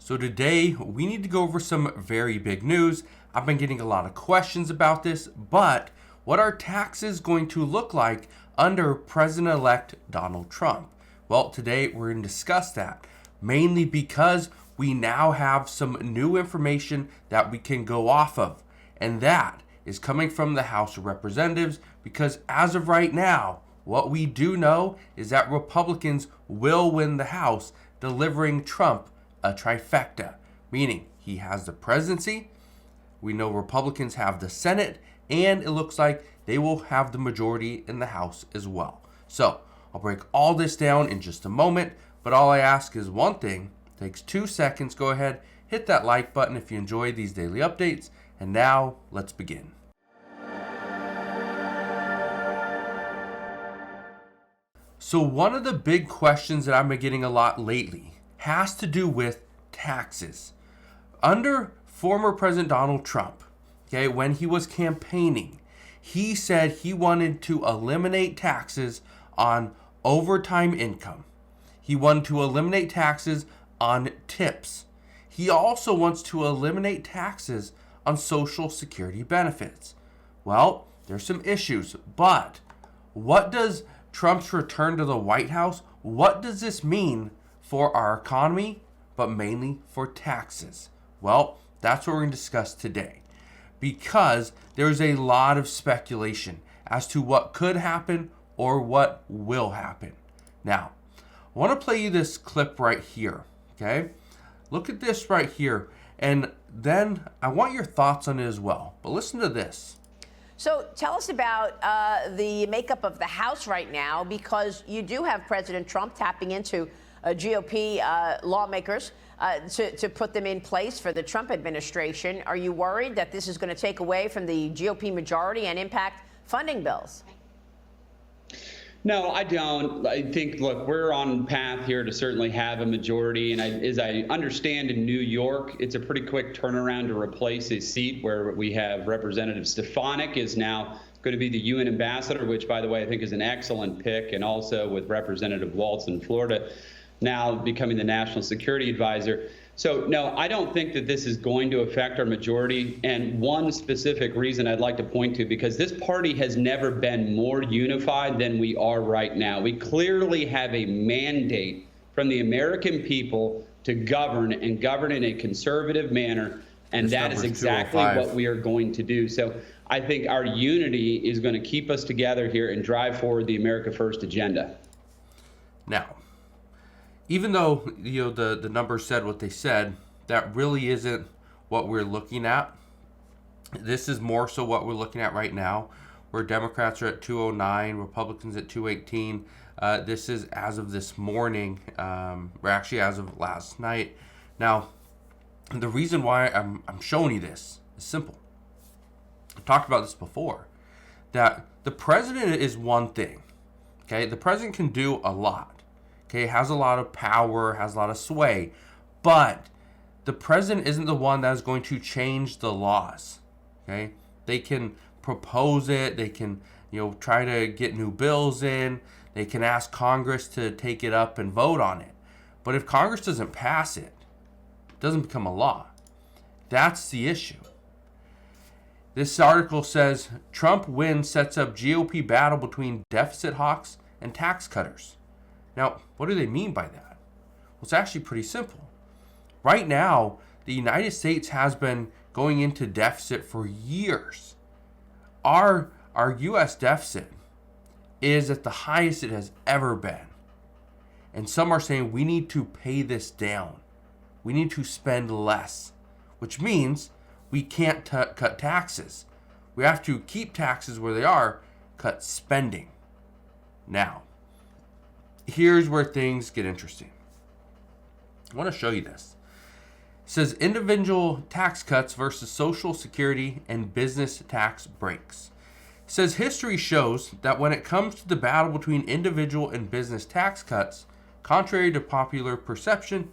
So today we need to go over some very big news. I've been getting a lot of questions about this, but what are taxes going to look like under President-elect Donald Trump? Well, today we're going to discuss that, mainly because we now have some new information that we can go off of, and that is coming from the House of Representatives, because as of right now, what we do know is that Republicans will win the House, delivering Trump a trifecta, meaning he has the presidency, we know Republicans have the Senate, and it looks like they will have the majority in the House as well. So I'll break all this down in just a moment, but all I ask is one thing. It takes 2 seconds. Go ahead, hit that like button if you enjoy these daily updates, and now let's begin. So one of the big questions that I've been getting a lot lately has to do with taxes. Under former President Donald Trump, when he was campaigning, he said he wanted to eliminate taxes on overtime income. He wanted to eliminate taxes on tips. He also wants to eliminate taxes on Social Security benefits. Well, there's some issues, but what does Trump's return to the White House, what does this mean for our economy, but mainly for taxes? Well, that's what we're going to discuss today, because there's a lot of speculation as to what could happen or what will happen. Now, I want to play you this clip right here, okay? Look at this right here, and then I want your thoughts on it as well. But listen to this. So tell us about the makeup of the House right now, because you do have President Trump tapping into GOP lawmakers to put them in place for the Trump administration. Are you worried that this is going to take away from the GOP majority and impact funding bills? No, I don't. I think, look, we're on path here to certainly have a majority. And as I understand, in New York, it's a pretty quick turnaround to replace a seat where we have Representative Stefanik is now going to be the UN ambassador, which, by the way, I think is an excellent pick. And also with Representative Waltz in Florida now becoming the national security advisor. So, no, I don't think that this is going to affect our majority. And one specific reason I'd like to point to, because this party has never been more unified than we are right now. We clearly have a mandate from the American people to govern and govern in a conservative manner. And that is exactly what we are going to do. So I think our unity is going to keep us together here and drive forward the America First agenda. Now, even though the numbers said what they said, that really isn't what we're looking at. This is more so what we're looking at right now, where Democrats are at 209, Republicans at 218. This is as of this morning, or actually as of last night. Now, the reason why I'm showing you this is simple. I've talked about this before, that the president is one thing. Okay, the president can do a lot. Okay, has a lot of power, has a lot of sway, but the president isn't the one that is going to change the laws. Okay, they can propose it, they can try to get new bills in, they can ask Congress to take it up and vote on it. But if Congress doesn't pass it, it doesn't become a law. That's the issue. This article says Trump win sets up GOP battle between deficit hawks and tax cutters. Now, what do they mean by that? Well, it's actually pretty simple. Right now, the United States has been going into deficit for years. Our U.S. deficit is at the highest it has ever been. And some are saying we need to pay this down. We need to spend less, which means we can't cut taxes. We have to keep taxes where they are, cut spending. Now, here's where things get interesting. I want to show you this. It says individual tax cuts versus Social Security and business tax breaks. It says history shows that when it comes to the battle between individual and business tax cuts, contrary to popular perception,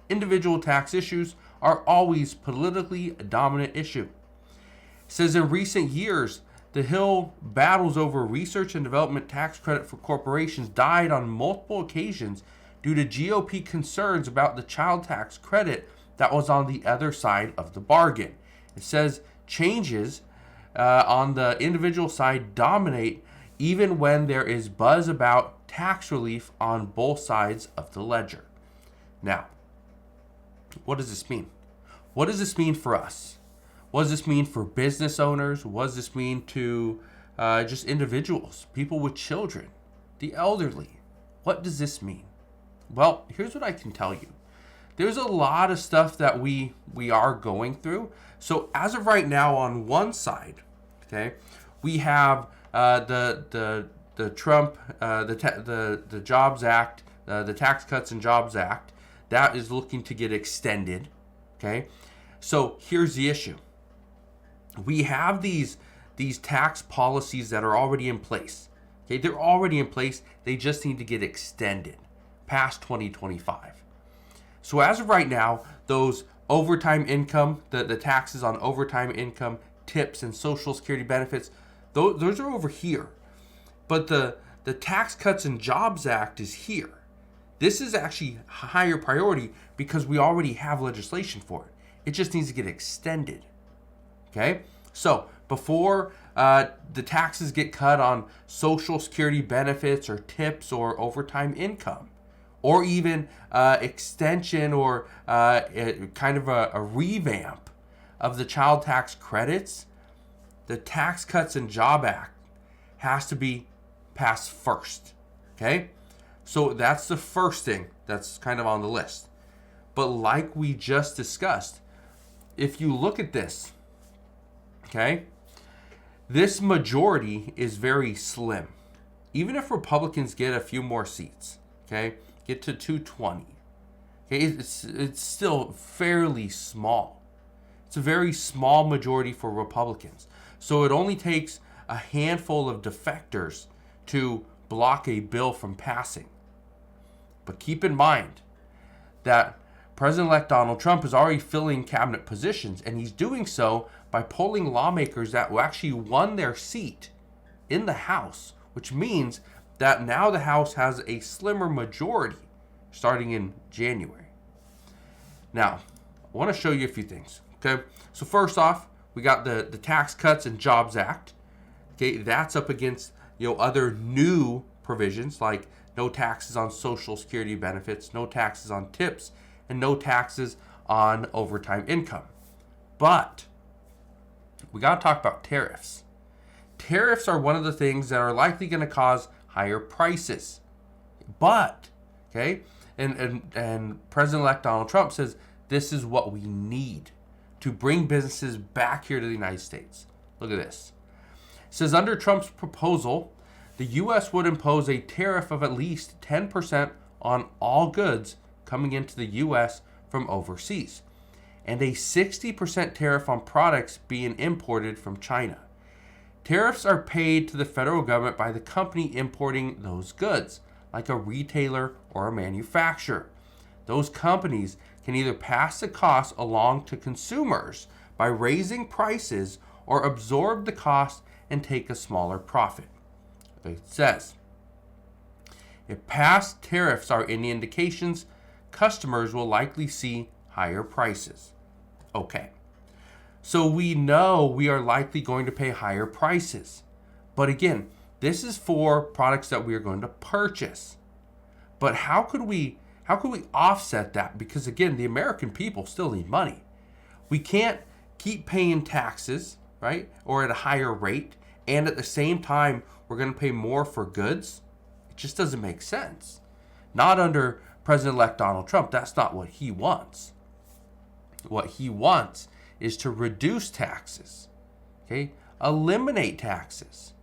individual tax issues are always politically a dominant issue. It says in recent years, the Hill battles over research and development tax credit for corporations died on multiple occasions due to GOP concerns about the child tax credit that was on the other side of the bargain. It says changes on the individual side dominate even when there is buzz about tax relief on both sides of the ledger. Now, what does this mean? What does this mean for us? What does this mean for business owners? What does this mean to just individuals, people with children, the elderly? What does this mean? Well, here's what I can tell you. There's a lot of stuff that we are going through. So as of right now, on one side, okay, we have the Trump the Jobs Act, the Tax Cuts and Jobs Act that is looking to get extended. Okay, so here's the issue. We have these tax policies that are already in place. Okay, they're already in place. They just need to get extended past 2025. So as of right now, those overtime income, the taxes on overtime income, tips, and Social Security benefits, those are over here. But the Tax Cuts and Jobs Act is here. This is actually a higher priority because we already have legislation for it. It just needs to get extended. Okay? So before the taxes get cut on Social Security benefits or tips or overtime income, or even extension or kind of a revamp of the child tax credits, the Tax Cuts and Job Act has to be passed first. Okay? So that's the first thing that's kind of on the list. But like we just discussed, if you look at this, okay, this majority is very slim. Even if Republicans get a few more seats, okay, get to 220, okay, it's still fairly small. It's a very small majority for Republicans. So it only takes a handful of defectors to block a bill from passing. But keep in mind that President-elect Donald Trump is already filling cabinet positions, and he's doing so by polling lawmakers that actually won their seat in the House, which means that now the House has a slimmer majority starting in January. Now, I want to show you a few things. Okay, so first off, we got the Tax Cuts and Jobs Act. Okay, that's up against other new provisions like no taxes on Social Security benefits, no taxes on tips, and no taxes on overtime income. But we got to talk about tariffs. Tariffs are one of the things that are likely going to cause higher prices. But, okay, and President-elect Donald Trump says this is what we need to bring businesses back here to the United States. Look at this. It says under Trump's proposal, the U.S. would impose a tariff of at least 10% on all goods coming into the U.S. from overseas, and a 60% tariff on products being imported from China. Tariffs are paid to the federal government by the company importing those goods, like a retailer or a manufacturer. Those companies can either pass the cost along to consumers by raising prices or absorb the cost and take a smaller profit. It says, if past tariffs are any indications, customers will likely see higher prices. Okay, so we know we are likely going to pay higher prices. But again, this is for products that we are going to purchase. But how could we offset that? Because again, the American people still need money. We can't keep paying taxes, right? Or at a higher rate, and at the same time, we're going to pay more for goods. It just doesn't make sense. Not under President-elect Donald Trump. That's not what he wants. What he wants is to reduce taxes, okay? Eliminate taxes.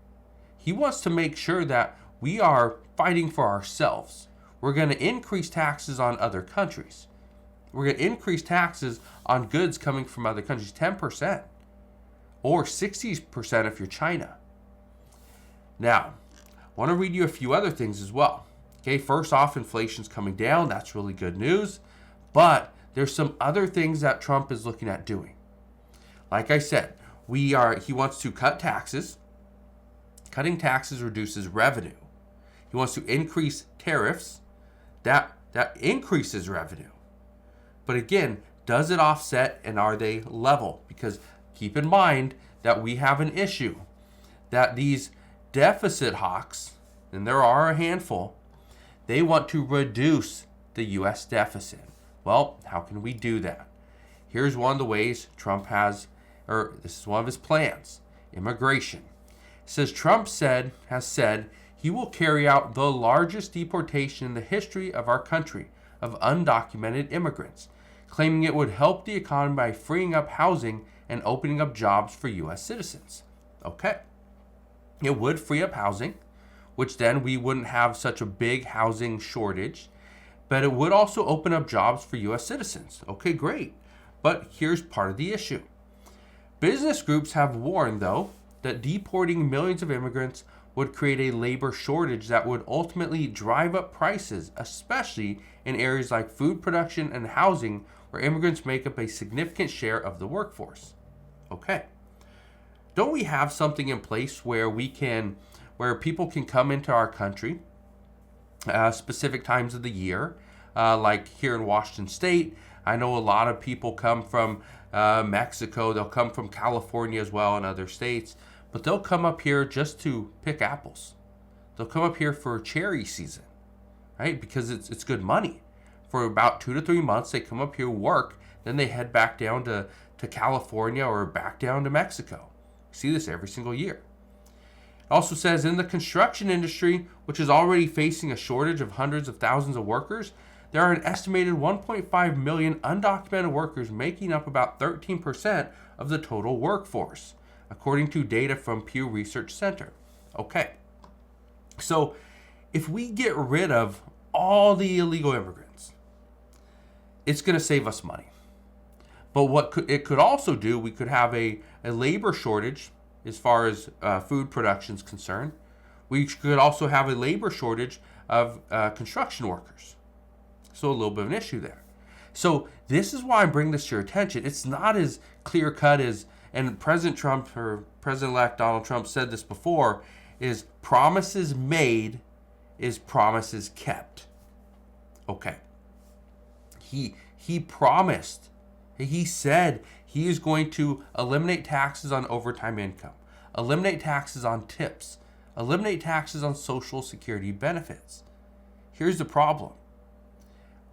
He wants to make sure that we are fighting for ourselves. We're going to increase taxes on other countries. We're going to increase taxes on goods coming from other countries, 10%, or 60% if you're China. Now, I want to read you a few other things as well. Okay, first off, inflation's coming down. That's really good news. But there's some other things that Trump is looking at doing. Like I said, he wants to cut taxes. Cutting taxes reduces revenue. He wants to increase tariffs. That that increases revenue. But again, does it offset and are they level? Because keep in mind that we have an issue that these deficit hawks, and there are a handful, they want to reduce the U.S. deficit. Well, how can we do that? Here's one of the ways Trump has, or this is one of his plans, immigration. It says Trump has said he will carry out the largest deportation in the history of our country of undocumented immigrants, claiming it would help the economy by freeing up housing and opening up jobs for U.S. citizens. Okay. It would free up housing, which then we wouldn't have such a big housing shortage, but it would also open up jobs for U.S. citizens. Okay, great. But here's part of the issue. Business groups have warned, though, that deporting millions of immigrants would create a labor shortage that would ultimately drive up prices, especially in areas like food production and housing, where immigrants make up a significant share of the workforce. Okay. Don't we have something in place where people can come into our country specific times of the year, like here in Washington State? I know a lot of people come from Mexico. They'll come from California as well and other states, but they'll come up here just to pick apples. They'll come up here for cherry season, right? Because it's good money. For about 2 to 3 months, they come up here, work, then they head back down to California or back down to Mexico. See this every single year. It also says in the construction industry, which is already facing a shortage of hundreds of thousands of workers, there are an estimated 1.5 million undocumented workers, making up about 13% of the total workforce, according to data from Pew Research Center. Okay, so if we get rid of all the illegal immigrants, it's going to save us money. But it could also do, we could have a labor shortage as far as food production is concerned. We could also have a labor shortage of construction workers. So a little bit of an issue there. So this is why I bring this to your attention. It's not as clear cut as, and President Trump or President-elect Donald Trump said this before, is promises made is promises kept. Okay. He promised. He said he is going to eliminate taxes on overtime income, eliminate taxes on tips, eliminate taxes on Social Security benefits. Here's the problem.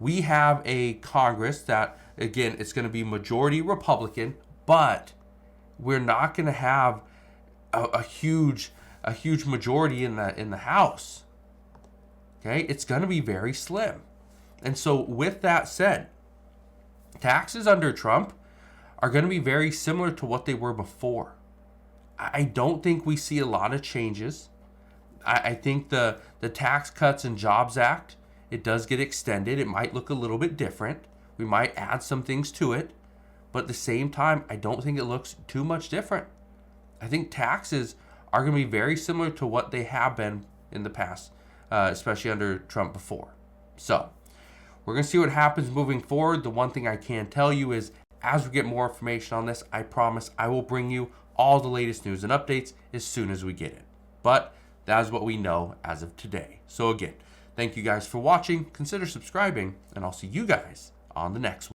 We have a Congress that, again, it's going to be majority Republican, but we're not going to have a huge majority in the House. Okay, it's going to be very slim. And so with that said, taxes under Trump are going to be very similar to what they were before. I don't think we see a lot of changes. I think the Tax Cuts and Jobs Act, it does get extended. It might look a little bit different. We might add some things to it. But at the same time, I don't think it looks too much different. I think taxes are going to be very similar to what they have been in the past, especially under Trump before. So we're going to see what happens moving forward. The one thing I can tell you is as we get more information on this, I promise I will bring you all the latest news and updates as soon as we get it. But that is what we know as of today. So again, thank you guys for watching. Consider subscribing, and I'll see you guys on the next one.